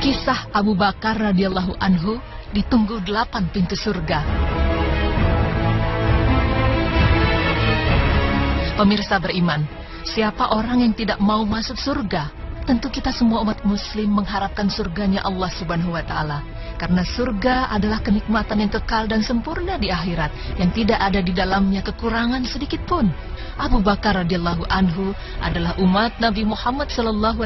Kisah Abu Bakar radhiyallahu anhu ditunggu 8 pintu surga. Pemirsa beriman, siapa orang yang tidak mau masuk surga? Tentu kita semua umat muslim mengharapkan surganya Allah Subhanahu wa Ta'ala. Karena surga adalah kenikmatan yang kekal dan sempurna di akhirat, yang tidak ada di dalamnya kekurangan sedikit pun. Abu Bakar radhiyallahu anhu adalah umat Nabi Muhammad SAW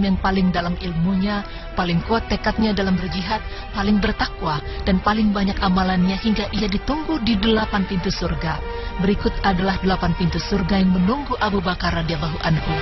yang paling dalam ilmunya, paling kuat tekadnya dalam berjihad, paling bertakwa, dan paling banyak amalannya hingga ia ditunggu di 8 pintu surga. Berikut adalah 8 pintu surga yang menunggu Abu Bakar radhiyallahu anhu.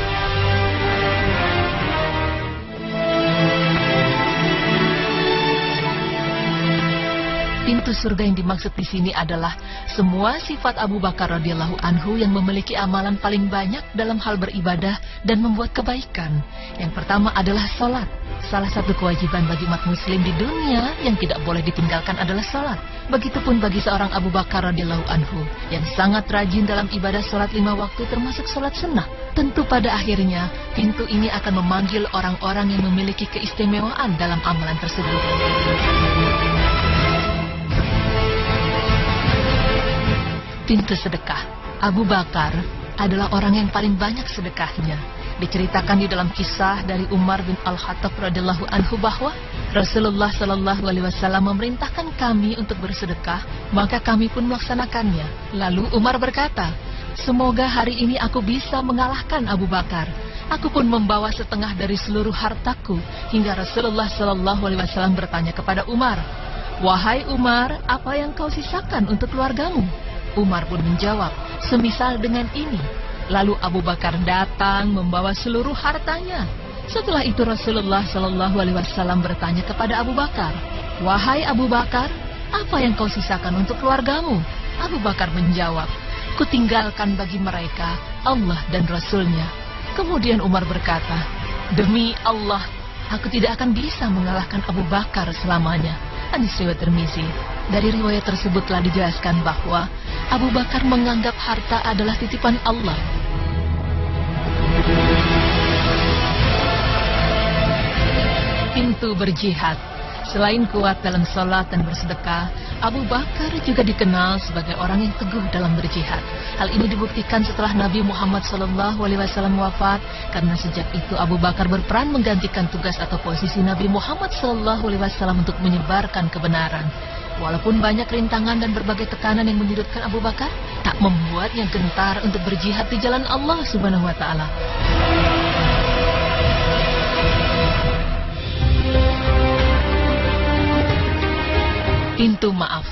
Pintu surga yang dimaksud di sini adalah semua sifat Abu Bakar radhiyallahu anhu yang memiliki amalan paling banyak dalam hal beribadah dan membuat kebaikan. Yang pertama adalah salat. Salah satu kewajiban bagi umat muslim di dunia yang tidak boleh ditinggalkan adalah salat. Begitupun bagi seorang Abu Bakar radhiyallahu anhu yang sangat rajin dalam ibadah salat 5 waktu termasuk salat sunnah. Tentu pada akhirnya pintu ini akan memanggil orang-orang yang memiliki keistimewaan dalam amalan tersebut. Pintu sedekah. Abu Bakar adalah orang yang paling banyak sedekahnya. Diceritakan di dalam kisah dari Umar bin Al-Khattab radhiyallahu anhu bahwa Rasulullah sallallahu alaihi wasallam memerintahkan kami untuk bersedekah, maka kami pun melaksanakannya. Lalu Umar berkata, "Semoga hari ini aku bisa mengalahkan Abu Bakar." Aku pun membawa setengah dari seluruh hartaku, hingga Rasulullah sallallahu alaihi wasallam bertanya kepada Umar, "Wahai Umar, apa yang kau sisakan untuk keluargamu?" Umar pun menjawab, "Semisal dengan ini." Lalu Abu Bakar datang membawa seluruh hartanya. Setelah itu Rasulullah Shallallahu Alaihi Wasallam bertanya kepada Abu Bakar, "Wahai Abu Bakar, apa yang kau sisakan untuk keluargamu?" Abu Bakar menjawab, "Kutinggalkan bagi mereka Allah dan Rasulnya." Kemudian Umar berkata, "Demi Allah, aku tidak akan bisa mengalahkan Abu Bakar selamanya." Hadis riwayat Tirmizi. Dari riwayat tersebut telah dijelaskan bahwa Abu Bakar menganggap harta adalah titipan Allah. Pintu berjihad. Selain kuat dalam sholat dan bersedekah, Abu Bakar juga dikenal sebagai orang yang teguh dalam berjihad. Hal ini dibuktikan setelah Nabi Muhammad SAW wafat, karena sejak itu Abu Bakar berperan menggantikan tugas atau posisi Nabi Muhammad SAW untuk menyebarkan kebenaran. Walaupun banyak rintangan dan berbagai tekanan yang menyudutkan Abu Bakar, tak membuatnya gentar untuk berjihad di jalan Allah Subhanahu wa Ta'ala. Pintu maaf.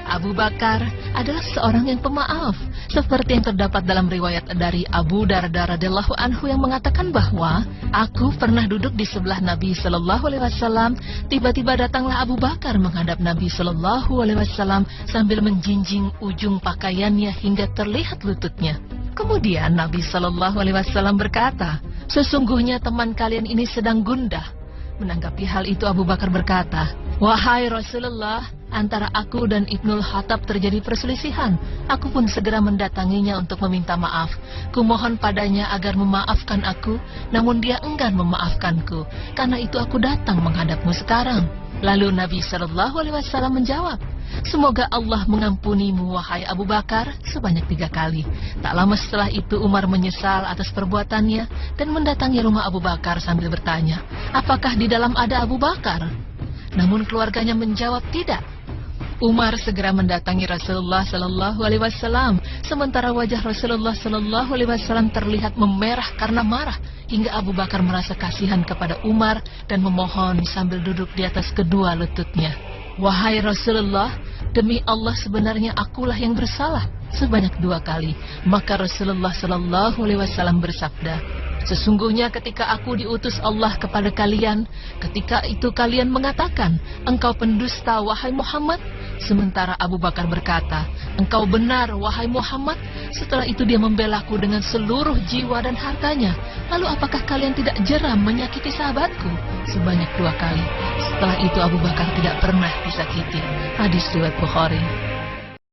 Abu Bakar adalah seorang yang pemaaf, seperti yang terdapat dalam riwayat dari Abu Darda radhiyallahu anhu yang mengatakan bahwa aku pernah duduk di sebelah Nabi Shallallahu Alaihi Wasallam. Tiba-tiba datanglah Abu Bakar menghadap Nabi Shallallahu Alaihi Wasallam sambil menjinjing ujung pakaiannya hingga terlihat lututnya. Kemudian Nabi Shallallahu Alaihi Wasallam berkata, "Sesungguhnya teman kalian ini sedang gundah." Menanggapi hal itu Abu Bakar berkata, "Wahai Rasulullah, antara aku dan Ibnul Khattab terjadi perselisihan. Aku pun segera mendatanginya untuk meminta maaf. Kumohon padanya agar memaafkan aku, namun dia enggan memaafkanku. Karena itu aku datang menghadapmu sekarang." Lalu Nabi Shallallahu Alaihi Wasallam menjawab, "Semoga Allah mengampunimu wahai Abu Bakar," sebanyak 3 kali. Tak lama setelah itu Umar menyesal atas perbuatannya dan mendatangi rumah Abu Bakar sambil bertanya, "Apakah di dalam ada Abu Bakar?" Namun keluarganya menjawab tidak. Umar segera mendatangi Rasulullah Sallallahu Alaihi Wasallam, sementara wajah Rasulullah Sallallahu Alaihi Wasallam terlihat memerah karena marah, hingga Abu Bakar merasa kasihan kepada Umar dan memohon sambil duduk di atas kedua lututnya, "Wahai Rasulullah, demi Allah sebenarnya akulah yang bersalah," sebanyak 2 kali. Maka Rasulullah Sallallahu Alaihi Wasallam bersabda, "Sesungguhnya ketika aku diutus Allah kepada kalian, ketika itu kalian mengatakan, 'Engkau pendusta wahai Muhammad.' Sementara Abu Bakar berkata, 'Engkau benar wahai Muhammad.' Setelah itu dia membelaku dengan seluruh jiwa dan hartanya. Lalu apakah kalian tidak jeram menyakiti sahabatku?" Sebanyak 2 kali. Setelah itu Abu Bakar tidak pernah disakiti. Hadis riwayat Bukhari.